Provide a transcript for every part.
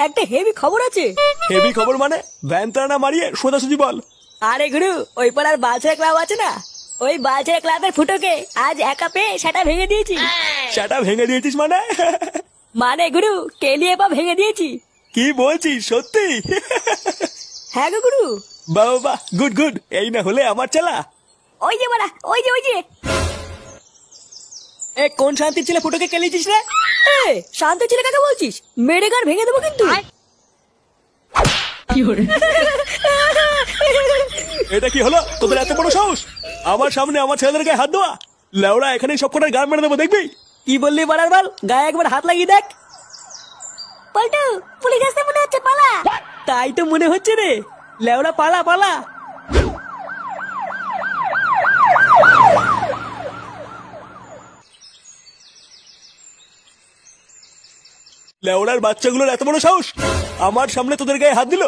একটা হেভি খবর আছে। হেভি খবর মানে? ভ্যানটা না মারিয়ে সোজাসুজি বল। আরে গুরু, ওই পাড়ার বালছেড়া ক্লাব আছে না, ওই বালছেড়া ক্লাবের ফুটোকে আজ একা পেয়ে সেটা ভেঙে দিয়েছি। সেটা ভেঙে দিয়েছিস মানে? মানে গুরু, কেলিয়ে পা ভেঙে দিয়েছি। কি বলছিস সত্যি? হ্যাঁ গো গুরু। বাবা বাহ, গুড গুড। এই না হলে আমার চালা। ওই যে মারা, ওই যে এ কোন শান্তির ছেলে ফুটোকে কেলিয়েছিস রে? শান্ত ছেলে কাকে বলছিস? মেরে গার ভেঙে দেবো কিন্তু। এটা কি হলো তোদের এত বড় সাহস? আমার সামনে আমার ছেলেদের গায়ে হাত দেওয়া? লেওড়া এখানে সব কটার গান মেরে দেবো, দেখবি? কি বললি বাড়ার বাল? গায়ে একবার হাত লাগিয়ে দেখ। পল্টু, পুলিশ আসতে মনে হচ্ছে, পালা। তাই তো মনে হচ্ছে রে। লেওড়া পালা পালা। লেওড়ার বাচ্চাগুলোর এত বড় সাহস আমার সামনে তোদের গায়ে হাত দিল?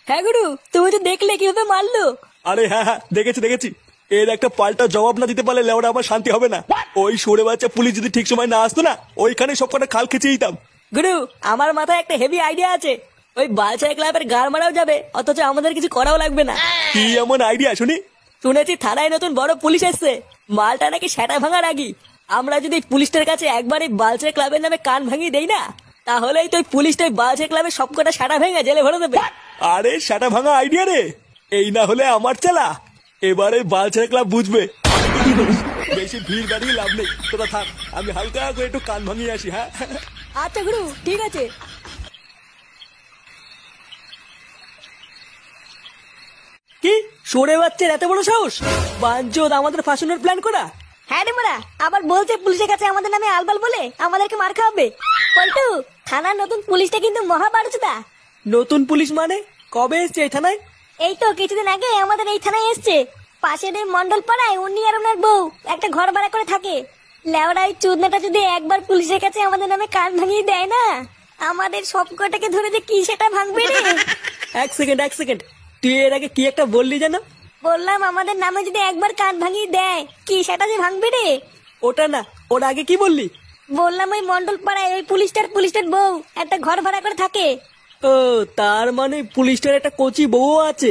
হ্যাঁ গুরু, তুমি তো দেখলে কিভাবে মারলো। আরে হ্যাঁ হ্যাঁ, দেখেছি। এর একটা পাল্টা জবাব না দিতে পারলে লেওড়া আমার শান্তি হবে না। ওই সরে বাচ্চা পুলিশ যদি ঠিক সময় না আসতো না, ওইখানে সব কটা খাল খেচে দিতাম। গুরু, আমার মাথায় একটা হেভি আইডিয়া আছে। ওই বালছাই ক্লাবের গাড় মারাও যাবে, অথচ আমাদের কিছু করাও লাগবে না। কি এমন আইডিয়া শুনি? শুনেছি থানায় নতুন বড় পুলিশ এসছে, মালটা নাকি সেটা ভাঙার আগি। আমরা যদি পুলিশটার কাছে একবার এই বালছাই ক্লাবের নামে কান ভাঙিয়ে দেই না, তাহলেই তো ওই পুলিশটা বালছাই ক্লাবের সবকটা সেটা ভেঙে জেলে ভরে দেবে। আরে সেটা ভাঙা আইডিয়া রে। এই না হলে আমার চালা। এবারে বালছেড়া ক্লাব বুঝবে। বেশি ভিড় বাড়িয়ে লাভ নেই, তোরা থাক, আমি হালকা করে একটু কান ভাঙিয়ে আসি। হ্যাঁ আচ্ছা গুরু, ঠিক আছে। কি সরে বাচ্চার এত বড় সাহস? বাঞ্চোদ আমাদের ফাঁসানোর প্ল্যান করা। হ্যাঁ রে মারা, আবার বলছে পুলিশের কাছে আমাদের নামে আলবাল বলে আমাদেরকে মার খাওয়াবে। পল্টু, থানার নতুন পুলিশটা কিন্তু মহা বাড়ুচুদা। নতুন পুলিশ মানে? কবে এসছে এই থানায়? এই তো কিছুদিন আগে আমাদের এই থানায় এসছে। পাশের এই মন্ডল পাড়ায় উনি আর ওনার বউ একটা ঘর ভাড়া করে থাকে। লেওড়াই চুদনাটা যদি একবার পুলিশের কাছে আমাদের নামে কান ভাঙিয়ে দেয় না, আমাদের সব কটাকে ধরে যে কি সেটা ভাঙবে রে। এক সেকেন্ড, তুই এর আগে কি একটা বললি যেন? বললাম আমাদের নামে যদি একবার কান ভাঙিয়ে দেয়, কি সেটা যে ভাঙবে রে। ওটা না, ওর আগে কি বললি? বললাম ওই মন্ডল পাড়ায় ওই পুলিশটার বউ একটা ঘর ভাড়া করে থাকে। ও, তার মানে পুলিশটার একটা কচি বউ আছে।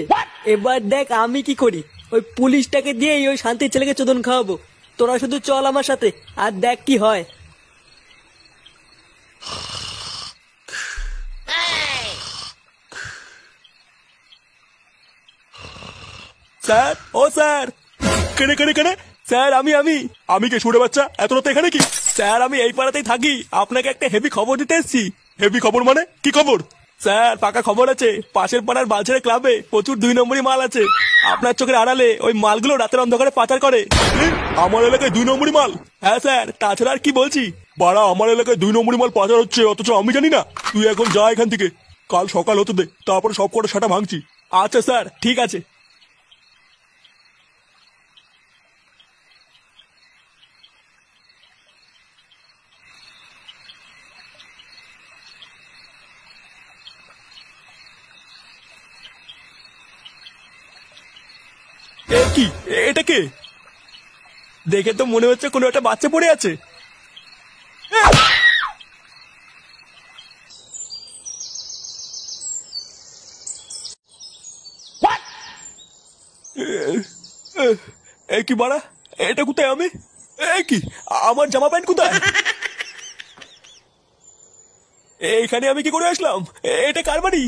এবার দেখ আমি কি করি। ওই পুলিশটাকে দিয়ে ওই শান্তির ছেলেকে চোদন খাওয়াবো। তোরা শুধু চল আমার সাথে, আর দেখ কি হয়। স্যার, ও স্যার। কেনে স্যার, আমি কে সরে বাচ্চা? এত রাতে এখানে কি? স্যার, আমি এই পাড়াতেই থাকি, আপনাকে একটা হেভি খবর দিতে এসেছি। হেভি খবর মানে? কি খবর? স্যার, পাকা খবর আছে, পাশের পাড়ার বালছেড়া ক্লাবে প্রচুর 2 নম্বরই মাল আছে। আপনার চোখের আড়ালে ওই মালগুলো রাতের অন্ধকারে পাচার করে। আমার এলাকায় 2 নম্বরই মাল? হ্যাঁ স্যার, তাছাড়া আর কি বলছি? বাড়া, আমার এলাকায় 2 নম্বরই মাল পাচার হচ্ছে, অথচ আমি জানি না। তুই এখন যা এখান থেকে, কাল সকাল হতে দে, তারপরে সব কটা সেটা ভাঙছি। আচ্ছা স্যার, ঠিক আছে। কি এটা? কে? দেখে তো মনে হচ্ছে কোনো একটা বাচ্চা পড়ে আছে। কি বাড়া, এটা কোথায়? আমি কি, আমার জামা প্যান্ট কোথায়? এইখানে আমি কি করে আসলাম? এটা কার বাড়ি?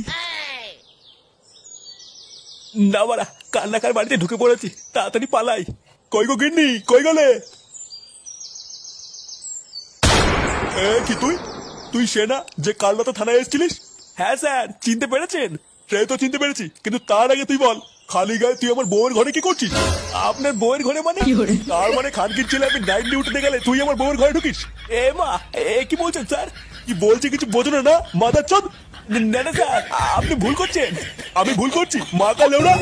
না বাড়া, কার বাড়িতে ঢুকে পড়েছি, তাড়াতাড়ি পালাই। কই গো গিন্নি, কই গেলে? কি তুই সে না যে কাল রাতে থানায় এসেছিলিস? হ্যাঁ স্যার, চিনতে পেরেছেন? সে তো চিনতে পেরেছি, কিন্তু তার আগে তুই বল, খালি গায়ে তুই আমার বউয়ের ঘরে কি করছিস? আপনার বউয়ের ঘরে মানে? তার মানে খানকির ছেলে আমি নাইট ডিউটিতে গেলে তুই আমার বউয়ের ঘরে ঢুকিস? এ মা, কি বলছেন স্যার? কি বলছি কিছু বোঝো না? মাদার চোদ। না না স্যার, আপনি ভুল করছেন। আমি ভুল করছি? মা কাল লেওড়া।